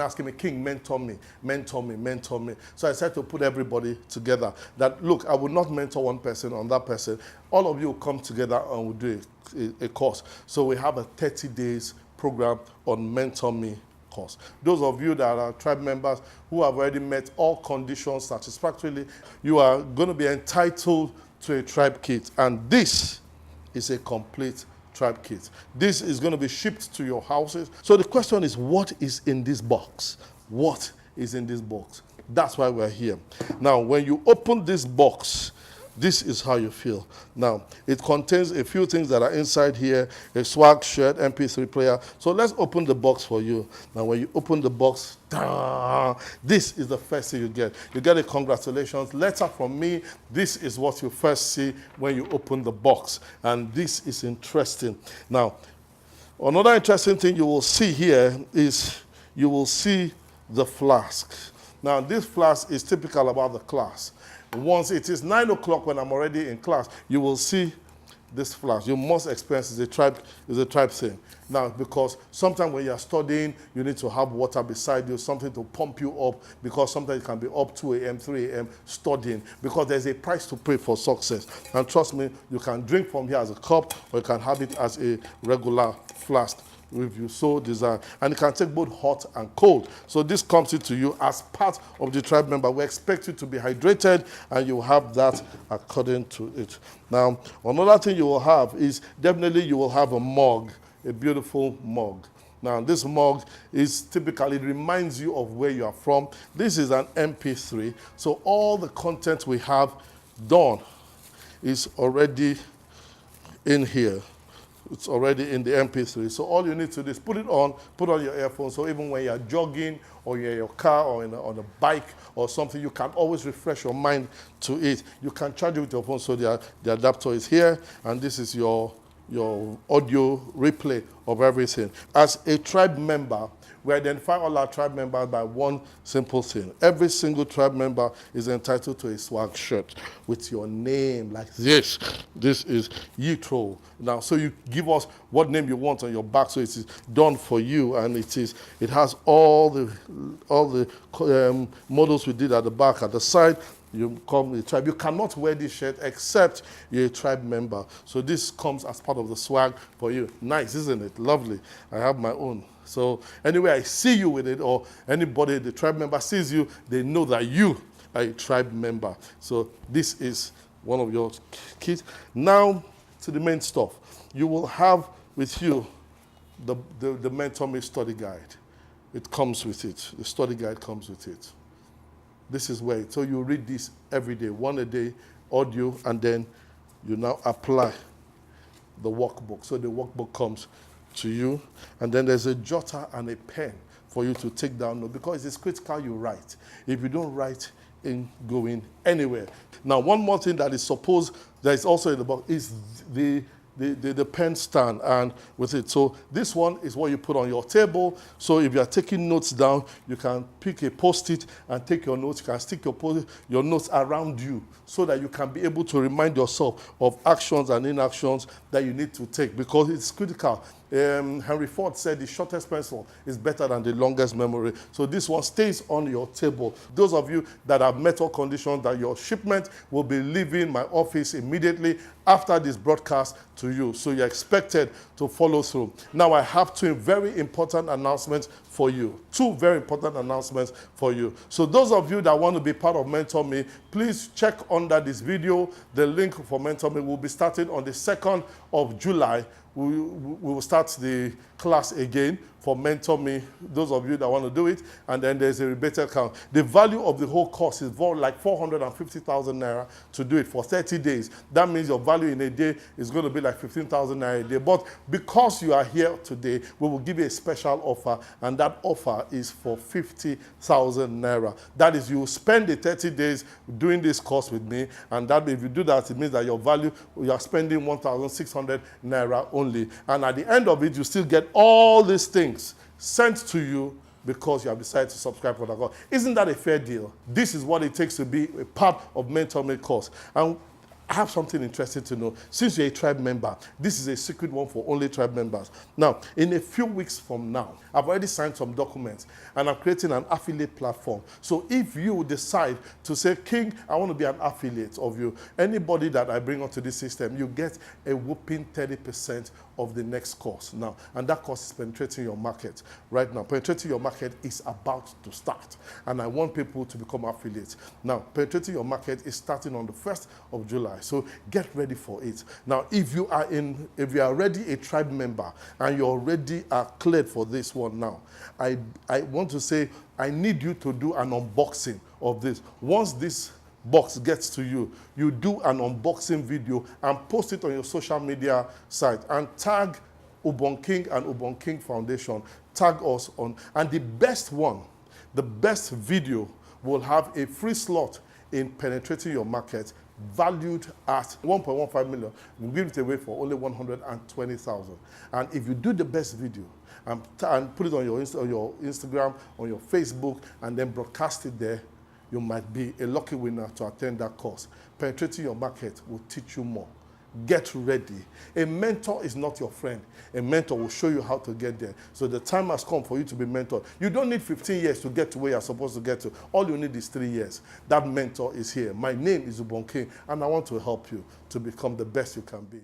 asking me, King, mentor me, mentor me, mentor me. So I said to put everybody together that, look, I will not mentor one person on that person. All of you will come together and we'll do a course. So we have a 30 days program on Mentor Me course. Those of you that are tribe members who have already met all conditions satisfactorily, you are going to be entitled to a tribe kit. And this is a complete tribe kit. This is going to be shipped to your houses. So the question is, what is in this box? What is in this box? That's why we're here. Now, when you open this box, this is how you feel. Now, it contains a few things that are inside here, a swag shirt, MP3 player. So let's open the box for you. Now, when you open the box, this is the first thing you get. You get a congratulations letter from me. This is what you first see when you open the box. And this is interesting. Now, another interesting thing you will see here is you will see the flask. Now, this flask is typical about the class. Once it is 9 o'clock when I'm already in class, you will see this flask. You must experience it's a tribe thing. Now, because sometimes when you're studying, you need to have water beside you, something to pump you up, because sometimes you can be up 2 a.m., 3 a.m. studying, because there's a price to pay for success. And trust me, you can drink from here as a cup, or you can have it as a regular flask if you so desire. And it can take both hot and cold. So this comes into you as part of the tribe member. We expect you to be hydrated, and you have that according to it. Now, another thing you will have is definitely you will have a mug, a beautiful mug. Now, this mug is typically, it reminds you of where you are from. This is an MP3. So all the content we have done is already in here. It's already in the MP3. So all you need to do is put on your earphones. So even when you're jogging or you're in your car or on a bike or something, you can always refresh your mind to it. You can charge it with your phone. So the adapter is here, and this is your audio replay of everything. As a tribe member, we identify all our tribe members by one simple thing. Every single tribe member is entitled to a swag shirt with your name like this. This is Yitro. Now, so you give us what name you want on your back, so it is done for you, and it has all the models we did at the back, at the side. You come with a tribe. You cannot wear this shirt except you're a tribe member. So this comes as part of the swag for you. Nice, isn't it? Lovely. I have my own. So anyway, I see you with it, or anybody, the tribe member sees you, they know that you are a tribe member. So this is one of your kits. Now to the main stuff. You will have with you the Mentor Me study guide. It comes with it. The study guide comes with it. This is where, so you read this every day, one a day, audio, and then you now apply the workbook. So the workbook comes to you, and then there's a jotter and a pen for you to take down notes, because it's critical you write. If you don't write, ain't going anywhere. Now, one more thing that is supposed, that is also in the box, is the pen stand and with it. So this one is what you put on your table. So if you are taking notes down, you can pick a Post-it and take your notes. You can stick your notes around you so that you can be able to remind yourself of actions and inactions that you need to take, because it's critical. Henry Ford said the shortest pencil is better than the longest memory. So this one stays on your table. Those of you that have met all conditions that your shipment will be leaving my office immediately after this broadcast to you. So you're expected to follow through. Now I have two very important announcements for you. Two very important announcements for you. So those of you that want to be part of Mentor Me, please check under this video. The link for Mentor Me will be starting on the 2nd of July. We will start the class again for Mentor Me, those of you that want to do it, and then there's a rebate account. The value of the whole course is like 450,000 naira to do it for 30 days. That means your value in a day is going to be like 15,000 naira a day. But because you are here today, we will give you a special offer, and that offer is for 50,000 naira. That is, you spend the 30 days doing this course with me, and that if you do that, it means that your value, you are spending 1,600 naira only. And at the end of it, you still get all these things sent to you because you have decided to subscribe for the course. Isn't that a fair deal? This is what it takes to be a part of Mentor Me course. And I have something interesting to know. Since you're a tribe member, this is a secret one for only tribe members. Now, in a few weeks from now, I've already signed some documents and I'm creating an affiliate platform. So if you decide to say, King, I want to be an affiliate of you, anybody that I bring onto this system, you get a whooping 30% of the next course now. And that course is penetrating your market right now. Penetrating your market is about to start. And I want people to become affiliates. Now, penetrating your market is starting on the 1st of July. So get ready for it. Now, if you are already a tribe member and you already are cleared for this one now, I want to say, I need you to do an unboxing of this. Once this box gets to you, you do an unboxing video and post it on your social media site and tag Ubong King and Ubong King Foundation. Tag us on, and the best one, the best video will have a free slot in penetrating your market valued at 1.15 million. We'll give it away for only 120,000. And if you do the best video and put it on your Instagram, on your Facebook, and then broadcast it there, you might be a lucky winner to attend that course. Penetrating your market will teach you more. Get ready. A mentor is not your friend. A mentor will show you how to get there. So the time has come for you to be mentored. You don't need 15 years to get to where you're supposed to get to. All you need is 3 years. That mentor is here. My name is Ubong King, and I want to help you to become the best you can be.